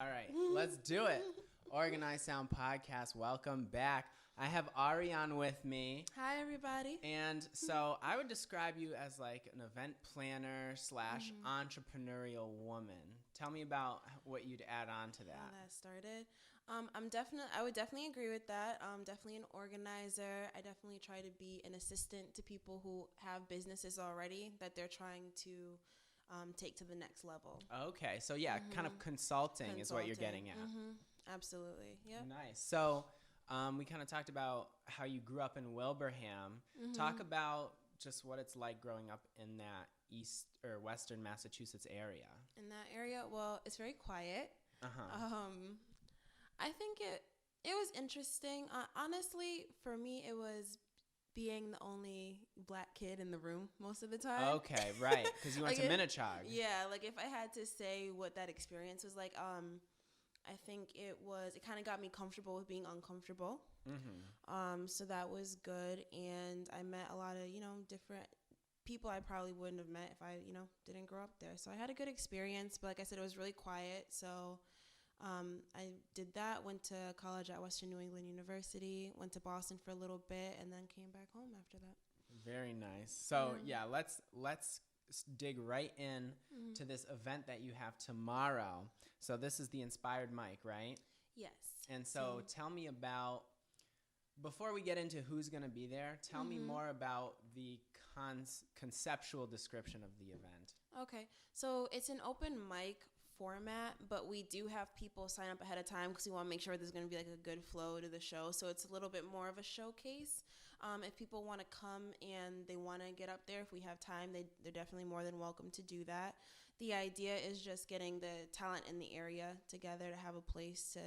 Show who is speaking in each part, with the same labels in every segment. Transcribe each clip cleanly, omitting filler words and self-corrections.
Speaker 1: All right, let's do it. Organized Sound Podcast, welcome back. I have Ariaun with me.
Speaker 2: Hi, everybody.
Speaker 1: And so I would describe you as like an event planner slash entrepreneurial woman. Tell me about what you'd add on to that.
Speaker 2: How that started. I would definitely agree with that. Definitely an organizer. I definitely try to be an assistant to people who have businesses already that they're trying to take to the next level.
Speaker 1: Okay, so yeah, kind of consulting is what you're getting at.
Speaker 2: Absolutely. Yeah.
Speaker 1: Nice. So we kind of talked about how you grew up in Wilbraham. Talk about just what it's like growing up in that east or western Massachusetts area.
Speaker 2: In that area, well, it's very quiet. I think it was interesting. Honestly, for me, it was being the only black kid in the room most of the time.
Speaker 1: Okay, right, because you went to Minnetonka.
Speaker 2: Yeah, like if I had to say what that experience was like, I think it kind of got me comfortable with being uncomfortable. So that was good, and I met a lot of different people I probably wouldn't have met if I didn't grow up there. So I had a good experience, but like I said, it was really quiet. So I did that, went to college at Western New England University, went to Boston for a little bit, and then came back home after that.
Speaker 1: Very nice. So yeah, let's dig right in to this event that you have tomorrow. So this is the Inspired Mic, right?
Speaker 2: Yes.
Speaker 1: And so tell me about, before we get into who's going to be there, tell me more about the conceptual description of the event.
Speaker 2: Okay. So it's an open mic format, but we do have people sign up ahead of time because we want to make sure there's going to be like a good flow to the show. So it's a little bit more of a showcase. If people want to come and they want to get up there, if we have time, they're definitely more than welcome to do that. The idea is just getting the talent in the area together to have a place to,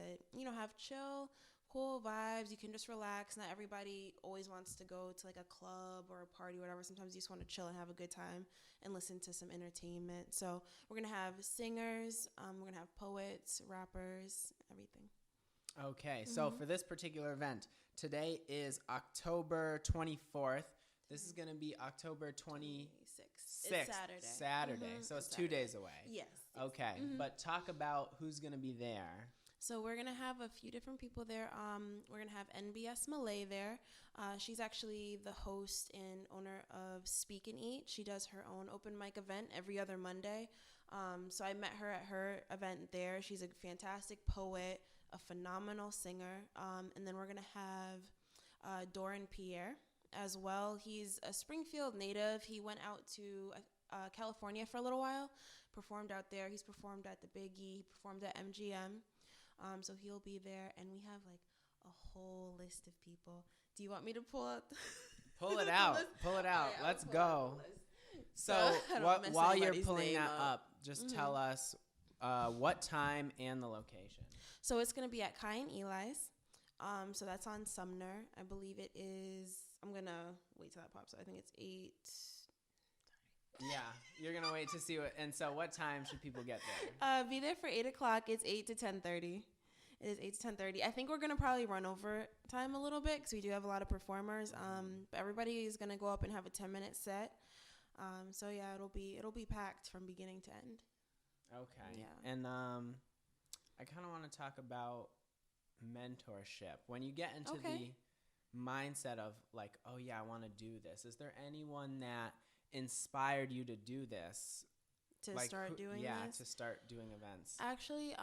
Speaker 2: have chill, cool vibes. You can just relax. Not everybody always wants to go to like a club or a party or whatever. Sometimes you just want to chill and have a good time and listen to some entertainment. So we're going to have singers, we're going to have poets, rappers, everything.
Speaker 1: Okay, so for this particular event, today is October 24th. This is going to be October 26th.
Speaker 2: It's
Speaker 1: Saturday. So it's 2 days away.
Speaker 2: Yes.
Speaker 1: Okay, but talk about who's going to be there.
Speaker 2: So we're going to have a few different people there. We're going to have NBS Malay there. She's actually the host and owner of Speak and Eat. She does her own open mic event every other Monday. So I met her at her event there. She's a fantastic poet, a phenomenal singer. And then we're going to have Doran Pierre as well. He's a Springfield native. He went out to California for a little while, performed out there. He's performed at the Big E. He performed at MGM. So he'll be there, and we have like a whole list of people. Do you want me to pull out?
Speaker 1: Pull it out. Pull it out.
Speaker 2: Right,
Speaker 1: let's go. So while you're pulling that up, just tell us what time and the location.
Speaker 2: So it's going to be at Khi Eli's. So that's on Sumner. I believe it is. I'm going to wait till that pops. I think it's 8.
Speaker 1: Yeah, you're going to wait to see what. And so what time should people get there?
Speaker 2: Be there for 8 o'clock. It's 8 to 10:30. It is 8 to 10:30. I think we're going to probably run over time a little bit because we do have a lot of performers. But everybody is going to go up and have a 10-minute set. So yeah, it'll be packed from beginning to end.
Speaker 1: Okay.
Speaker 2: Yeah.
Speaker 1: And I kind of want to talk about mentorship. When you get into the mindset of like, oh yeah, I want to do this. Is there anyone that inspired you to do this?
Speaker 2: To start doing this?
Speaker 1: To start doing events.
Speaker 2: Actually,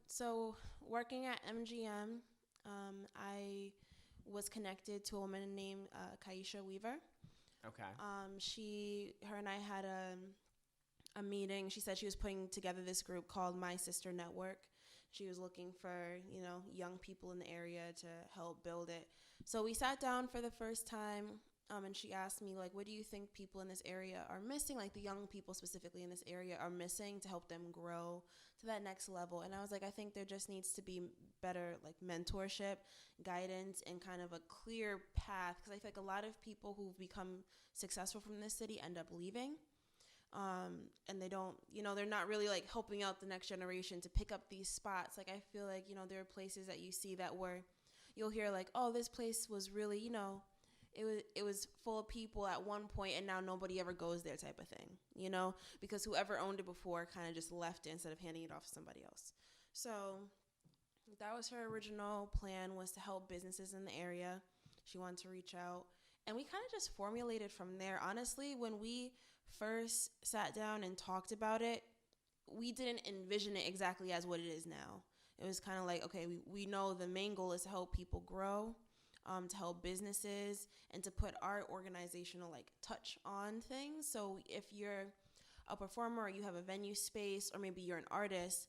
Speaker 2: so working at MGM, I was connected to a woman named Kaisha Weaver.
Speaker 1: Okay.
Speaker 2: Her and I had a meeting. She said she was putting together this group called My Sister Network. She was looking for, young people in the area to help build it. So we sat down for the first time. And she asked me, like, what do you think people in this area are missing, like the young people specifically in this area are missing to help them grow to that next level? And I was like, I think there just needs to be better, like, mentorship, guidance, and kind of a clear path. Because I feel like a lot of people who've become successful from this city end up leaving. And they don't, they're not really, like, helping out the next generation to pick up these spots. Like, I feel like, there are places that you see that where you'll hear, like, oh, this place was really, it was full of people at one point and now nobody ever goes there type of thing, because whoever owned it before kind of just left it instead of handing it off to somebody else. So that was her original plan, was to help businesses in the area. She wanted to reach out. And we kind of just formulated from there. Honestly, when we first sat down and talked about it, we didn't envision it exactly as what it is now. It was kind of like, okay, we know the main goal is to help people grow, to help businesses, and to put our organizational like touch on things. So if you're a performer or you have a venue space, or maybe you're an artist,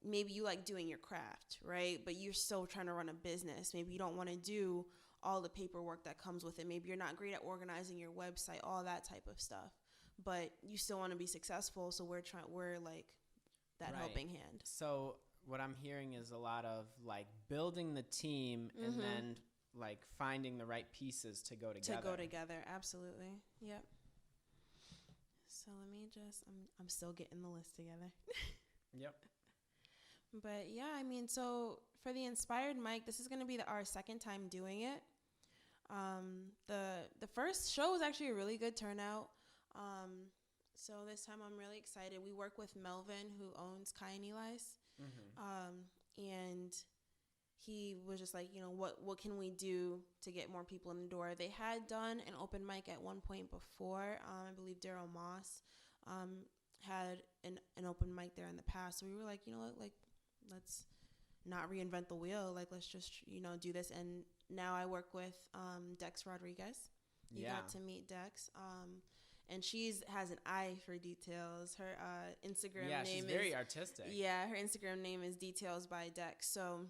Speaker 2: maybe you like doing your craft, right? But you're still trying to run a business. Maybe you don't want to do all the paperwork that comes with it. Maybe you're not great at organizing your website, all that type of stuff. But you still want to be successful, so we're like that helping hand.
Speaker 1: So what I'm hearing is a lot of like building the team and then like finding the right pieces to go together.
Speaker 2: Absolutely. Yep. So let me just I'm still getting the list together.
Speaker 1: Yep.
Speaker 2: But yeah, I mean, so for the Inspired Mic, this is going to be our second time doing it. The first show was actually a really good turnout. So this time I'm really excited. We work with Melvin, who owns Khi Eli. And he was just like, you know, what can we do to get more people in the door? They had done an open mic at one point before. I believe Daryl Moss had an open mic there in the past. So we were like, you know what, like, let's not reinvent the wheel. Like, let's just, you know, do this. And now I work with Dex Rodriguez. You got to meet Dex. And has an eye for details. Her Instagram name
Speaker 1: she's very artistic.
Speaker 2: Yeah, her Instagram name is Details by Dex. So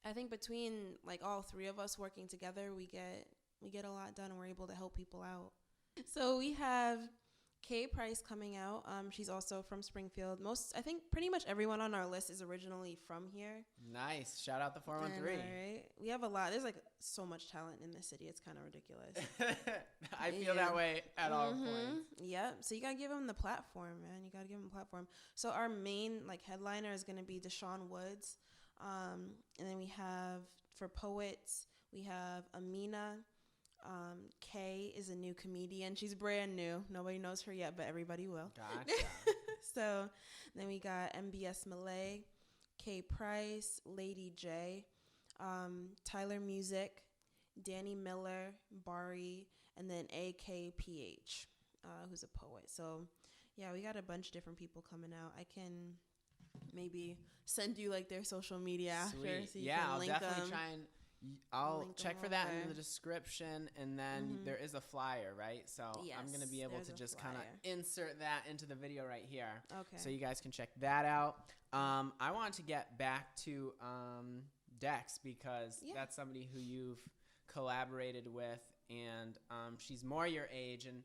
Speaker 2: I think between like all three of us working together, we get a lot done, and we're able to help people out. So we have Kay Price coming out. She's also from Springfield. I think pretty much everyone on our list is originally from here.
Speaker 1: Nice. Shout out the 413.
Speaker 2: Right. We have a lot. There's like so much talent in this city. It's kind of ridiculous.
Speaker 1: I feel that way at all points.
Speaker 2: Yep. So you got to give them the platform, man. You got to give them a platform. So our main like headliner is going to be Deshaun Woods. And then we have, for poets, we have Amina. Kay is a new comedian. She's brand new. Nobody knows her yet, but everybody will.
Speaker 1: Gotcha.
Speaker 2: So then we got MBS Malay, Kay Price, Lady J, Tyler Music, Danny Miller, Bari, and then AKPH, who's a poet. So yeah, we got a bunch of different people coming out. I can maybe send you like their social media after. So you can
Speaker 1: I'll
Speaker 2: link
Speaker 1: definitely
Speaker 2: them.
Speaker 1: I'll check for that in the description, and then there is a flyer, right? So
Speaker 2: yes,
Speaker 1: I'm going to be able to just kind of insert that into the video right here.
Speaker 2: Okay.
Speaker 1: So you guys can check that out. I wanted to get back to Dex, because that's somebody who you've collaborated with, and she's more your age. And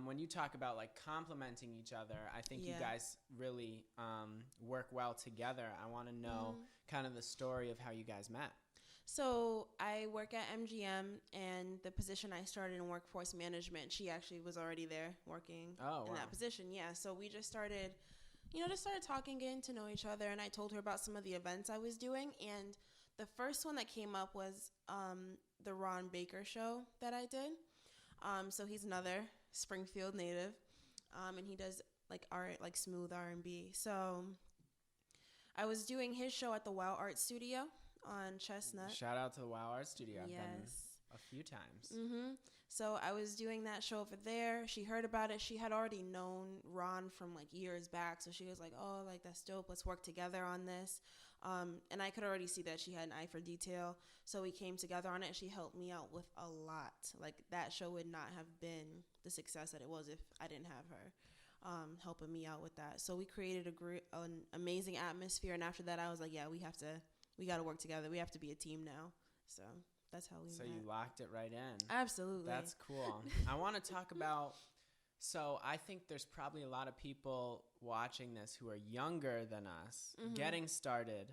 Speaker 1: when you talk about like complementing each other, I think you guys really work well together. I want to know kind of the story of how you guys met.
Speaker 2: So I work at MGM, and the position I started in workforce management, she actually was already there working in that position. Yeah. So we just started talking, getting to know each other, and I told her about some of the events I was doing. And the first one that came up was the Ron Baker show that I did. So he's another Springfield native, and he does like art, like smooth R&B. So I was doing his show at the Wow Art Studio on Chestnut.
Speaker 1: Shout out to the Wow Art Studio. I've been a few times.
Speaker 2: So I was doing that show over there. She heard about it. She had already known Ron from like years back. So she was like, oh, like that's dope. Let's work together on this. And I could already see that she had an eye for detail. So we came together on it. She helped me out with a lot. Like that show would not have been the success that it was if I didn't have her helping me out with that. So we created an amazing atmosphere. And after that, I was like, yeah, we got to work together. We have to be a team now. So that's how we met.
Speaker 1: So you locked it right in.
Speaker 2: Absolutely.
Speaker 1: That's cool. I want to talk about, so I think there's probably a lot of people watching this who are younger than us, getting started,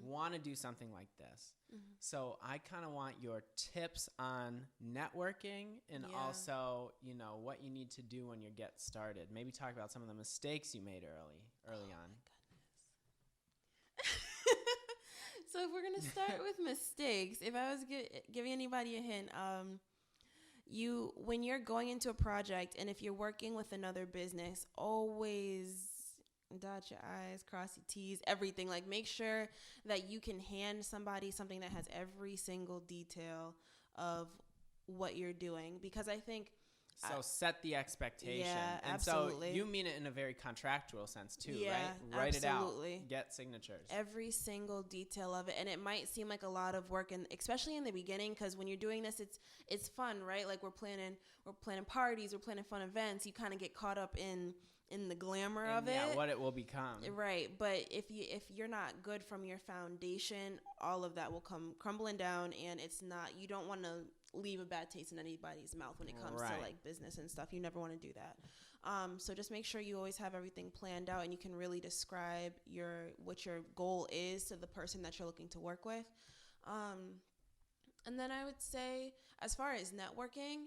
Speaker 1: want to do something like this. So I kind of want your tips on networking, and also, you know, what you need to do when you get started. Maybe talk about some of the mistakes you made early on.
Speaker 2: So if we're going to start with mistakes, if I was giving anybody a hint, when you're going into a project, and if you're working with another business, always dot your I's, cross your T's, everything. Like, make sure that you can hand somebody something that has every single detail of what you're doing, because I think
Speaker 1: set the expectation.
Speaker 2: Yeah,
Speaker 1: and
Speaker 2: absolutely.
Speaker 1: So you mean it in a very contractual sense too,
Speaker 2: yeah,
Speaker 1: right? Write
Speaker 2: absolutely.
Speaker 1: it out. Get signatures.
Speaker 2: Every single detail of it. And it might seem like a lot of work, and especially in the beginning, because when you're doing this, it's fun, right? Like, we're planning parties, we're planning fun events. You kind of get caught up in the glamour of it.
Speaker 1: Yeah, what it will become.
Speaker 2: Right. But if you're not good from your foundation, all of that will come crumbling down, and you don't want to leave a bad taste in anybody's mouth when it comes to like business and stuff. You never want to do that. So just make sure you always have everything planned out, and you can really describe what your goal is to the person that you're looking to work with. And then I would say, as far as networking,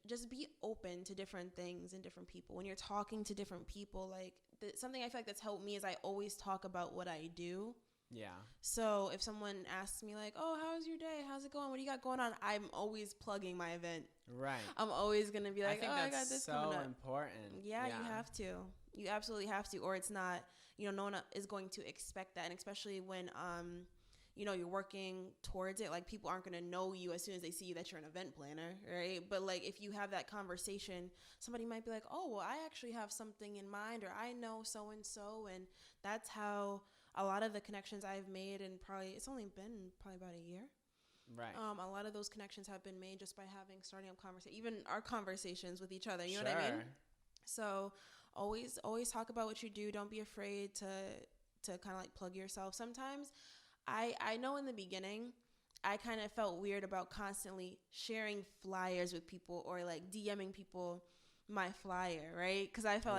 Speaker 2: just be open to different things and different people. When you're talking to different people, like something I feel like that's helped me is I always talk about what I do.
Speaker 1: Yeah.
Speaker 2: So if someone asks me like, oh, how's your day? How's it going? What do you got going on? I'm always plugging my event.
Speaker 1: Right.
Speaker 2: I'm always going to be like,
Speaker 1: I
Speaker 2: got this
Speaker 1: so
Speaker 2: coming up.
Speaker 1: Important.
Speaker 2: Yeah, you have to. You absolutely have to, or it's not, no one is going to expect that. And especially when, you're working towards it, like, people aren't going to know you as soon as they see you that you're an event planner, right? But like, if you have that conversation, somebody might be like, oh, well, I actually have something in mind, or I know so-and-so. And that's how a lot of the connections I've made, and it's only been about a year.
Speaker 1: Right.
Speaker 2: A lot of those connections have been made just by starting up conversation, even our conversations with each other. You know what I mean? So always talk about what you do. Don't be afraid to kind of like plug yourself. Sometimes I know in the beginning, I kind of felt weird about constantly sharing flyers with people, or like DMing people my flyer, right? Because I felt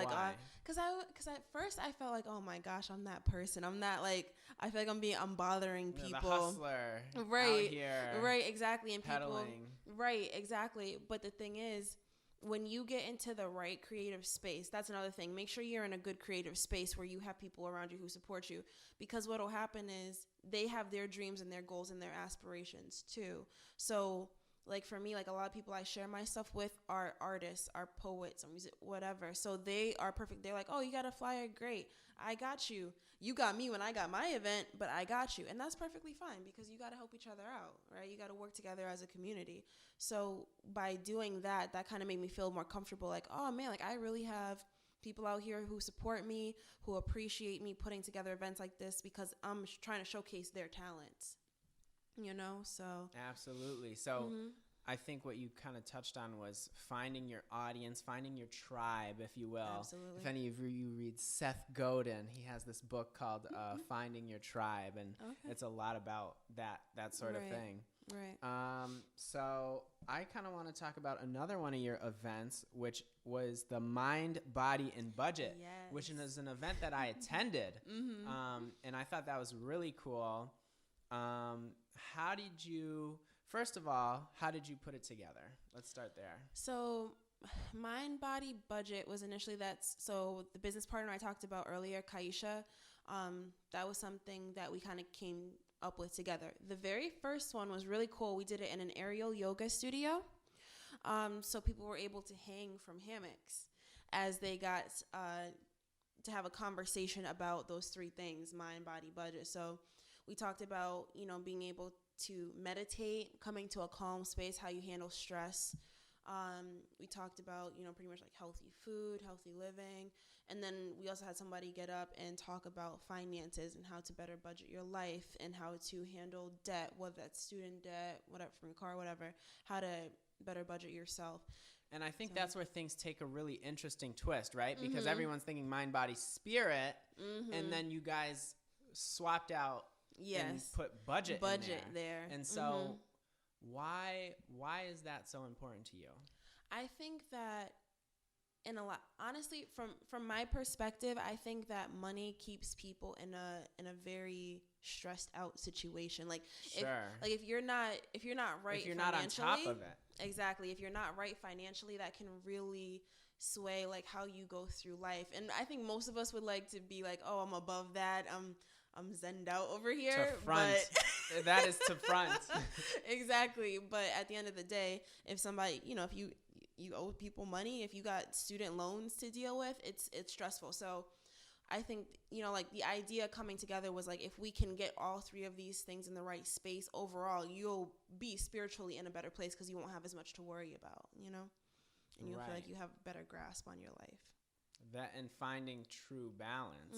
Speaker 2: because at first I felt like, oh my gosh, I'm that person. I'm that, like, I feel like I'm bothering people.
Speaker 1: The hustler,
Speaker 2: right?
Speaker 1: Out here,
Speaker 2: right, exactly, and
Speaker 1: peddling.
Speaker 2: People, right, exactly. But the thing is, when you get into the right creative space, that's another thing. Make sure you're in a good creative space where you have people around you who support you, because what'll happen is they have their dreams and their goals and their aspirations too. So, like, for me, like, a lot of people I share my stuff with are artists, are poets, or music, whatever. So they are perfect. They're like, oh, you got a flyer? Great. I got you. You got me when I got my event, but I got you. And that's perfectly fine, because you got to help each other out, right? You got to work together as a community. So by doing that kind of made me feel more comfortable. Like, oh, man, like, I really have people out here who support me, who appreciate me putting together events like this, because I'm trying to showcase their talents. So.
Speaker 1: Absolutely. So I think what you kind of touched on was finding your audience, finding your tribe, if you will.
Speaker 2: Absolutely.
Speaker 1: If any of you read Seth Godin, he has this book called Finding Your Tribe, and it's a lot about that sort of thing.
Speaker 2: Right.
Speaker 1: So I kind of want to talk about another one of your events, which was the Mind, Body, and Budget, which is an event that I attended. And I thought that was really cool. First of all, how did you put it together? Let's start there.
Speaker 2: So Mind, Body, Budget was initially so the business partner I talked about earlier, Kaisha, that was something that we kind of came up with together. The very first one was really cool. We did it in an aerial yoga studio. So people were able to hang from hammocks as they got to have a conversation about those three things: mind, body, budget. So we talked about, being able to meditate, coming to a calm space, how you handle stress. We talked about, pretty much like healthy food, healthy living. And then we also had somebody get up and talk about finances and how to better budget your life, and how to handle debt, whether that's student debt, whatever, from your car, whatever, how to better budget yourself.
Speaker 1: And I think that's where things take a really interesting twist, right? Because everyone's thinking mind, body, spirit. And then you guys swapped out and put budget in
Speaker 2: there.
Speaker 1: And so why is that so important to you?
Speaker 2: I think that honestly, from my perspective, I think that money keeps people in a very stressed out situation. Like, if you're not right, if you're not on top of it, exactly. If you're not right financially, that can really sway like how you go through life. And I think most of us would like to be like, oh, I'm above that. I'm zenned out over here.
Speaker 1: To front. But that is to front.
Speaker 2: Exactly. But at the end of the day, if somebody, you owe people money, if you got student loans to deal with, it's stressful. So I think, like the idea coming together was like, if we can get all three of these things in the right space, overall, you'll be spiritually in a better place because you won't have as much to worry about, and you'll feel like you have a better grasp on your life.
Speaker 1: That and finding true balance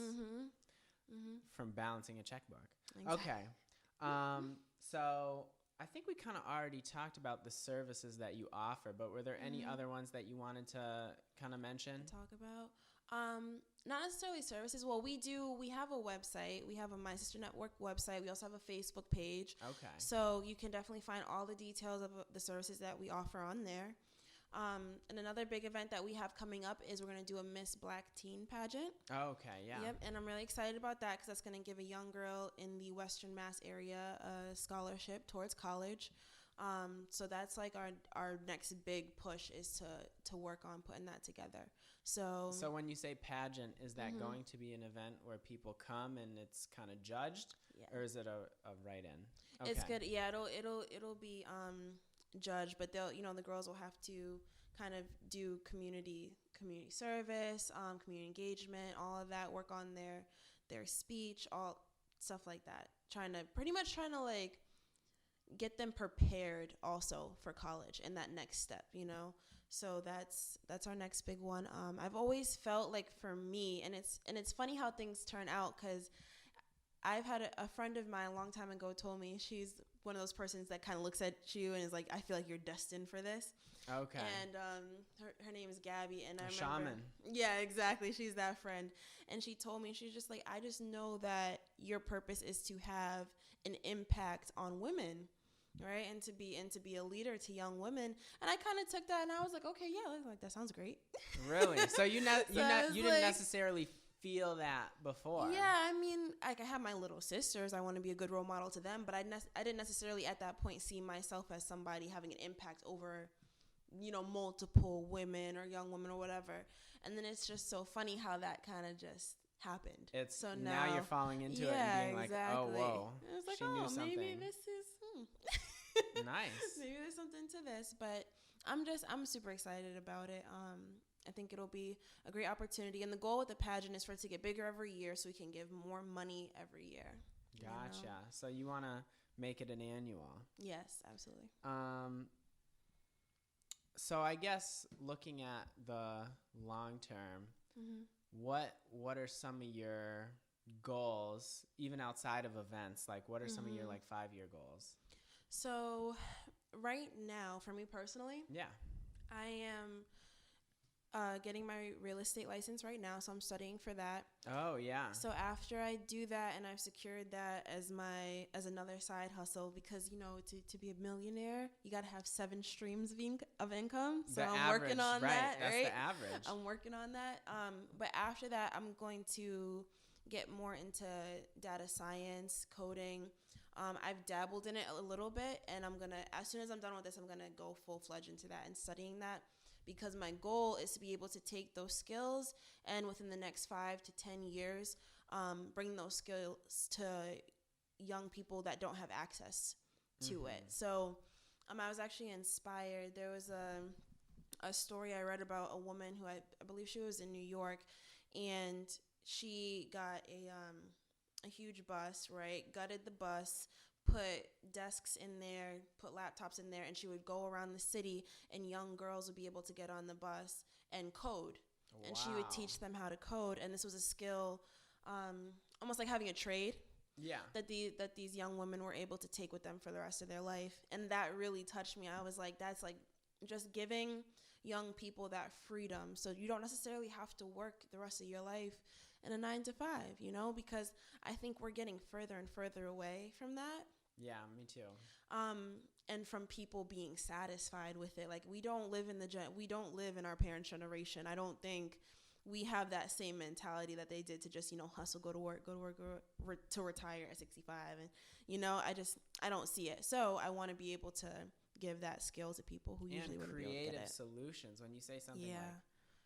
Speaker 1: from balancing a checkbook.
Speaker 2: Exactly.
Speaker 1: Okay. So I think we kind of already talked about the services that you offer, but were there any other ones that you wanted to kind of mention?
Speaker 2: Talk about? Not necessarily services. Well, we have a website. We have a My Sister Network website. We also have a Facebook page.
Speaker 1: Okay.
Speaker 2: So you can definitely find all the details of the services that we offer on there. And another big event that we have coming up is we're going to do a Miss Black Teen pageant.
Speaker 1: Okay, yeah.
Speaker 2: Yep, and I'm really excited about that because that's going to give a young girl in the Western Mass area a scholarship towards college. So that's like our next big push is to work on putting that together. So
Speaker 1: when you say pageant, is that going to be an event where people come and it's kind of judged, or is it a write-in? Okay.
Speaker 2: It's good. Yeah, it'll be judged, but they'll the girls will have to kind of do community service, community engagement, all of that, work on their speech, all stuff like that. Trying to like get them prepared also for college and that next step, So that's our next big one. I've always felt like for me, and it's funny how things turn out, because I've had a friend of mine a long time ago told me she's one of those persons that kind of looks at you and is like, I feel like you're destined for this.
Speaker 1: Okay.
Speaker 2: And her name is Gabby, and I remember.
Speaker 1: Shaman.
Speaker 2: Yeah, exactly. She's that friend, and she told me, she's just like, I just know that your purpose is to have an impact on women, right? And to be a leader to young women. And I kind of took that, and I was like, okay, yeah, like that sounds great.
Speaker 1: Really? So you didn't necessarily feel that before?
Speaker 2: Yeah, I mean, like I have my little sisters. I want to be a good role model to them, but I didn't necessarily at that point see myself as somebody having an impact over, multiple women or young women or whatever. And then it's just so funny how that kind of just happened.
Speaker 1: It's so now you're falling into it and being exactly. Like, oh, whoa,
Speaker 2: I was like,
Speaker 1: she knew something.
Speaker 2: Maybe this is
Speaker 1: nice.
Speaker 2: Maybe there's something to this, but I'm super excited about it. I think it'll be a great opportunity, and the goal with the pageant is for it to get bigger every year, so we can give more money every year.
Speaker 1: Gotcha. So you want to make it an annual?
Speaker 2: Yes, absolutely.
Speaker 1: So I guess looking at the long term, what are some of your goals, even outside of events? Like, what are some of your 5-year goals?
Speaker 2: So right now, for me personally, I am getting my real estate license right now, so I'm studying for that.
Speaker 1: Oh, yeah.
Speaker 2: So after I do that, and I've secured that as another side hustle, because to be a millionaire, you got to have 7 streams of income. So I'm working on that, right?
Speaker 1: That's the average.
Speaker 2: I'm working on that. But after that, I'm going to get more into data science, coding. I've dabbled in it a little bit, and as soon as I'm done with this, I'm gonna go full-fledged into that and studying that, because my goal is to be able to take those skills and within the next 5 to 10 years, bring those skills to young people that don't have access to it. So I was actually inspired. There was a story I read about a woman who I believe she was in New York, and she got a huge bus, right? Gutted the bus, put desks in there, put laptops in there, and she would go around the city, and young girls would be able to get on the bus and code. Wow. And she would teach them how to code, and this was a skill, almost like having a trade. Yeah. That these young women were able to take with them for the rest of their life. And that really touched me. I was like, that's like just giving young people that freedom. So you don't necessarily have to work the rest of your life in a 9 to 5, because I think we're getting further and further away from that.
Speaker 1: Yeah, me too.
Speaker 2: And from people being satisfied with it. Like we don't live in our parents' generation. I don't think we have that same mentality that they did to just, hustle, go to work, to retire at 65. And, I don't see it. So I want to be able to give that skill to people who usually wouldn't be able to get it.
Speaker 1: Creative solutions. When you say something like,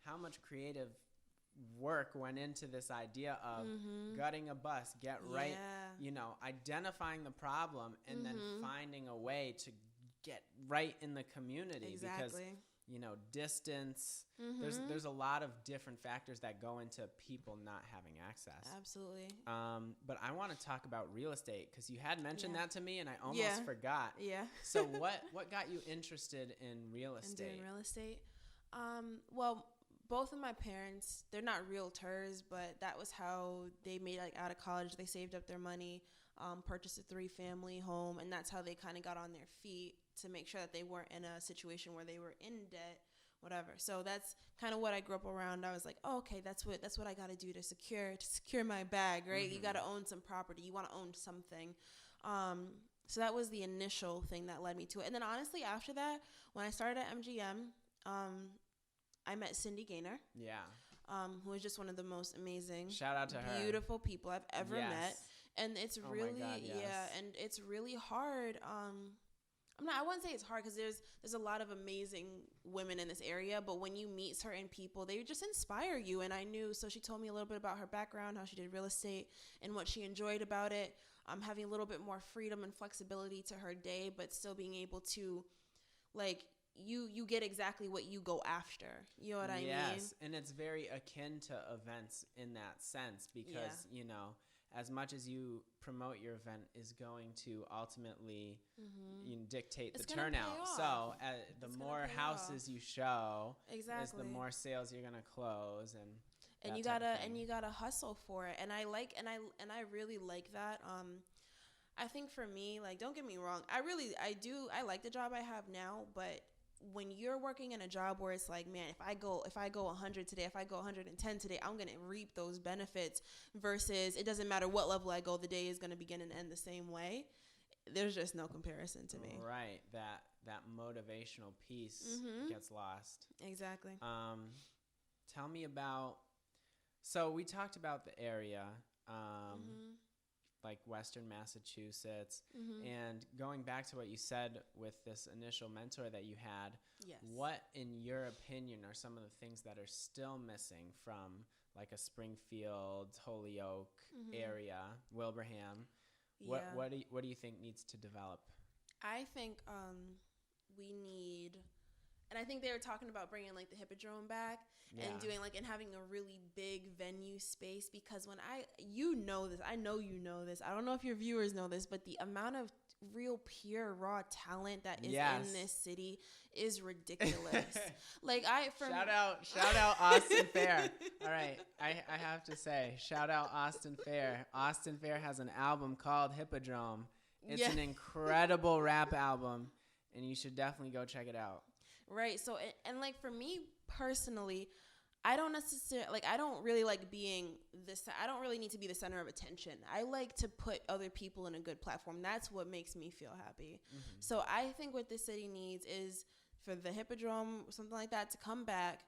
Speaker 1: how much creative work went into this idea of gutting a bus, identifying the problem and then finding a way to get right in the community.
Speaker 2: Exactly.
Speaker 1: Because distance. There's a lot of different factors that go into people not having access.
Speaker 2: Absolutely.
Speaker 1: But I want to talk about real estate because you had mentioned that to me and I almost forgot.
Speaker 2: Yeah.
Speaker 1: So what got you interested in real estate?
Speaker 2: In doing real estate? Well, both of my parents, they're not realtors, but that was how they made out of college. They saved up their money, purchased a 3-family home, and that's how they kind of got on their feet to make sure that they weren't in a situation where they were in debt, whatever. So that's kind of what I grew up around. I was like, oh, okay, that's what I got to do to secure my bag, right? You got to own some property. You want to own something. So that was the initial thing that led me to it. And then honestly, after that, when I started at MGM, I met Cindy Gaynor.
Speaker 1: Yeah.
Speaker 2: Who was just one of the most amazing,
Speaker 1: shout out to her,
Speaker 2: beautiful people I've ever met. And it's really,
Speaker 1: my God, yes.
Speaker 2: and it's really hard. I wouldn't say it's hard because there's a lot of amazing women in this area, but when you meet certain people, they just inspire you. And I knew, so she told me a little bit about her background, how she did real estate and what she enjoyed about it. Having a little bit more freedom and flexibility to her day, but still being able to, like, you get exactly what you go after. You know what I mean?
Speaker 1: Yes, and it's very akin to events in that sense because, as much as you promote your event is going to ultimately dictate the turnout. So the more houses you show, is the more sales you're going to close, and you
Speaker 2: gotta hustle for it. And I really like that. I think for me, like, don't get me wrong, I like the job I have now, but when you're working in a job where it's like, man, if I go 100 today, if I go 110 today, I'm going to reap those benefits versus it doesn't matter what level I go, the day is going to begin and end the same way. There's just no comparison to me.
Speaker 1: Right. That motivational piece gets lost.
Speaker 2: Exactly.
Speaker 1: Tell me about, so we talked about the area, like Western Massachusetts, and going back to what you said with this initial mentor that you had, what, in your opinion, are some of the things that are still missing from like a Springfield, Holyoke area, Wilbraham? What do you think needs to develop?
Speaker 2: I think we need, and I think they were talking about bringing like the Hippodrome back and doing like, and having a really big venue space, because when I know this, I don't know if your viewers know this, but the amount of real pure raw talent that is in this city is ridiculous. Like shout out Austin Fair. All right, I have to say, shout out Austin Fair. Austin Fair has an album called Hippodrome. It's an incredible rap album, and you should definitely go check it out. Right. So, and like for me personally, I don't really like being I don't really need to be the center of attention. I like to put other people in a good platform. That's what makes me feel happy. So I think what this city needs is for the Hippodrome, something like that, to come back,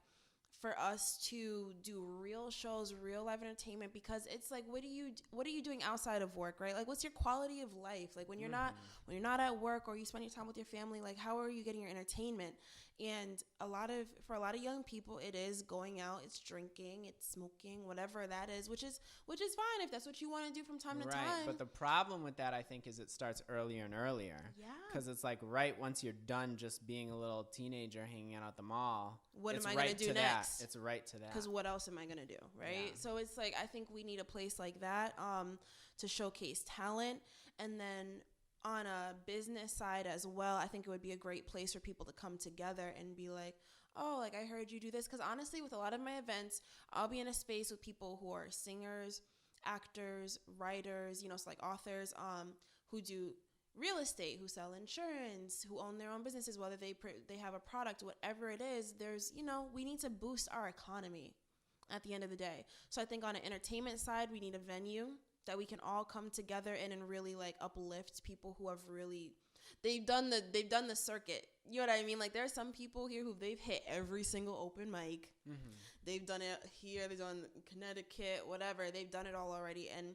Speaker 2: for us to do real shows, real live entertainment, because it's like, what are you doing outside of work, right? Like, what's your quality of life? Like, when you're not at work or you spend your time with your family, like, how are you getting your entertainment? And for a lot of young people, it is going out, it's drinking, it's smoking, whatever that is, which is fine if that's what you want to do from time to time.
Speaker 1: Right, but the problem with that, I think, is it starts earlier and earlier. Yeah. Because it's like right once you're done just being a little teenager hanging out at the mall,
Speaker 2: what am I going to do next?
Speaker 1: It's right to that.
Speaker 2: Because what else am I going to do, right? Yeah. So it's like, I think we need a place like that to showcase talent. And then on a business side as well, I think it would be a great place for people to come together and be like, oh, like, I heard you do this. Because honestly, with a lot of my events, I'll be in a space with people who are singers, actors, writers, so like authors, who do real estate, who sell insurance, who own their own businesses, whether they have a product, whatever it is. There's, we need to boost our economy at the end of the day. So I think on an entertainment side, we need a venue that we can all come together in and really like uplift people who have really, they've done the circuit. You know what I mean? Like, there are some people here who they've hit every single open mic. They've done it here, they've done Connecticut, whatever. They've done it all already. And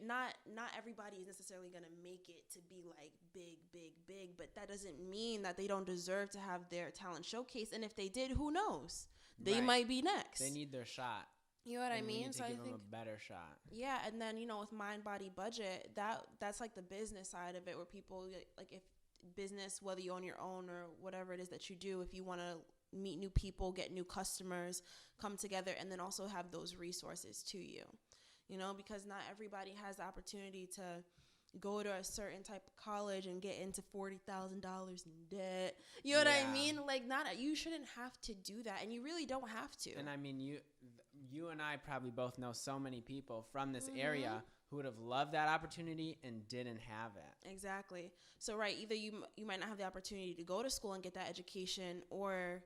Speaker 2: not everybody is necessarily going to make it to be like big, but that doesn't mean that they don't deserve to have their talent showcased. And if they did, who knows? They might be next.
Speaker 1: They need their shot.
Speaker 2: You know what I mean?
Speaker 1: So I think a better shot.
Speaker 2: Yeah, and then with Mind Body Budget, that's like the business side of it, where people like, if business, whether you own your own or whatever it is that you do, if you want to meet new people, get new customers, come together, and then also have those resources to you, because not everybody has the opportunity to go to a certain type of college and get into $40,000 in debt. You know what I mean? Like, you shouldn't have to do that, and you really don't have to.
Speaker 1: And I mean, you and I probably both know so many people from this area who would have loved that opportunity and didn't have it.
Speaker 2: Exactly. So, right, either you might not have the opportunity to go to school and get that education, or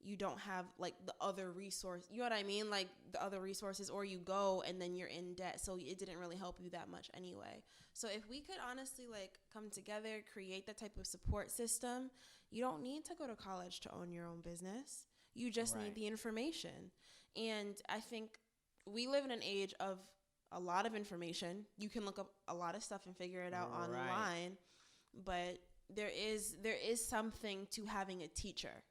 Speaker 2: you don't have, like, the other resource. You know what I mean? Like, the other resources, or you go and then you're in debt. So it didn't really help you that much anyway. So if we could honestly, like, come together, create that type of support system, you don't need to go to college to own your own business. You just need the information. And I think we live in an age of a lot of information. You can look up a lot of stuff and figure it out online. But there is something to having a teacher.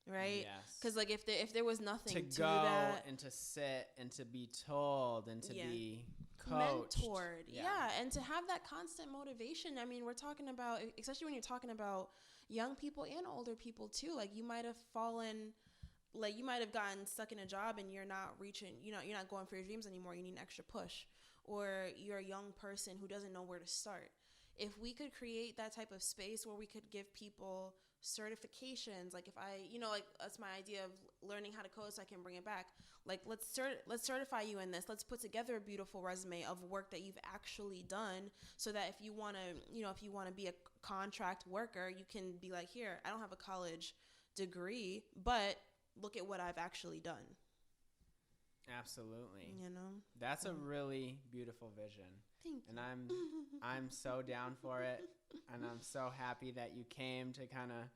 Speaker 2: Right?
Speaker 1: Yes.
Speaker 2: Because, like, if there was nothing to
Speaker 1: go
Speaker 2: that,
Speaker 1: and to sit and to be told and to be coached.
Speaker 2: Mentored. Yeah, and to have that constant motivation. I mean, we're talking about, especially when you're talking about young people and older people too. Like, you might have gotten stuck in a job and you're not reaching, you're not going for your dreams anymore. You need an extra push. Or you're a young person who doesn't know where to start. If we could create that type of space where we could give people certifications, like, if like, that's my idea of learning how to code so I can bring it back. Like, let's certify you in this. Let's put together a beautiful resume of work that you've actually done, so that if you want to be a contract worker, you can be like, here, I don't have a college degree, but look at what I've actually done.
Speaker 1: Absolutely. That's a really beautiful vision.
Speaker 2: Thank you.
Speaker 1: And I'm so down for it. And I'm so happy that you came to kind of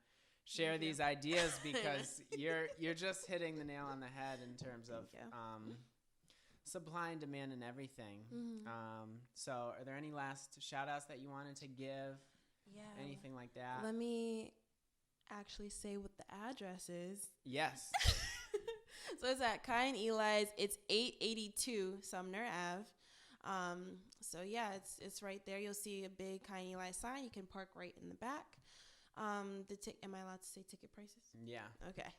Speaker 1: share these ideas, because you're just hitting the nail on the head in terms of supply and demand and everything. So are there any last shout outs that you wanted to give? Yeah. Anything like that?
Speaker 2: Let me actually say what the address is.
Speaker 1: Yes.
Speaker 2: So it's at Khi Eli's. It's 882 Sumner Ave. So yeah, it's right there. You'll see a big Khi Eli sign. You can park right in the back. Am I allowed to say ticket prices? Yeah. Okay.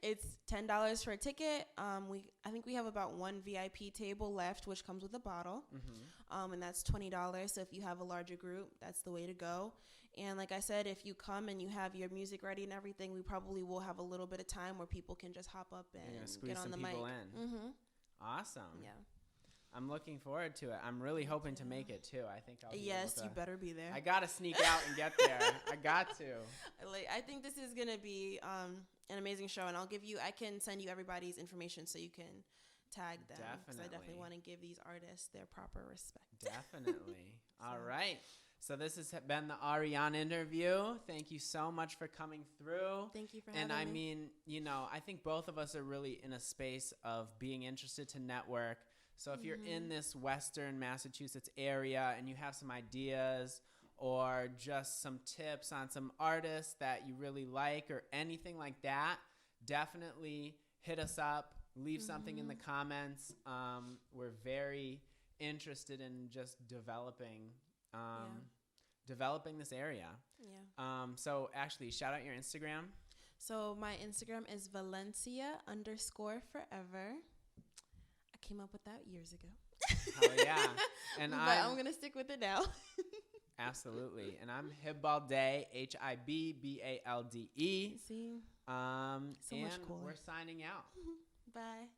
Speaker 2: It's $10 for a ticket. I think we have about one VIP table left, which comes with a bottle. And that's $20. So if you have a larger group, that's the way to go. And like I said, if you come and you have your music ready and everything, we probably will have a little bit of time where people can just hop up and get on the mic. Awesome.
Speaker 1: Yeah. I'm looking forward to it. I'm really hoping to make it too. I think I'll be able to.
Speaker 2: You better be there.
Speaker 1: I gotta sneak out and get there. I got to.
Speaker 2: I think this is gonna be an amazing show, and I can send you everybody's information so you can tag them. Definitely. I definitely want to give these artists their proper respect.
Speaker 1: Definitely. All right. So this has been the Ariaun interview. Thank you so much for coming through.
Speaker 2: Thank you for having me.
Speaker 1: And I mean, I think both of us are really in a space of being interested to network. So if you're in this Western Massachusetts area and you have some ideas or just some tips on some artists that you really like or anything like that, definitely hit us up. Leave something in the comments. We're very interested in just developing this area. Yeah. So actually, shout out your Instagram.
Speaker 2: So my Instagram is Valencia_forever. I came up with that years ago.
Speaker 1: Oh yeah. And
Speaker 2: I'm gonna stick with it now.
Speaker 1: Absolutely. And I'm Hibbalde, HIBBALDE.
Speaker 2: See. So
Speaker 1: and
Speaker 2: much cooler.
Speaker 1: We're signing out.
Speaker 2: Bye.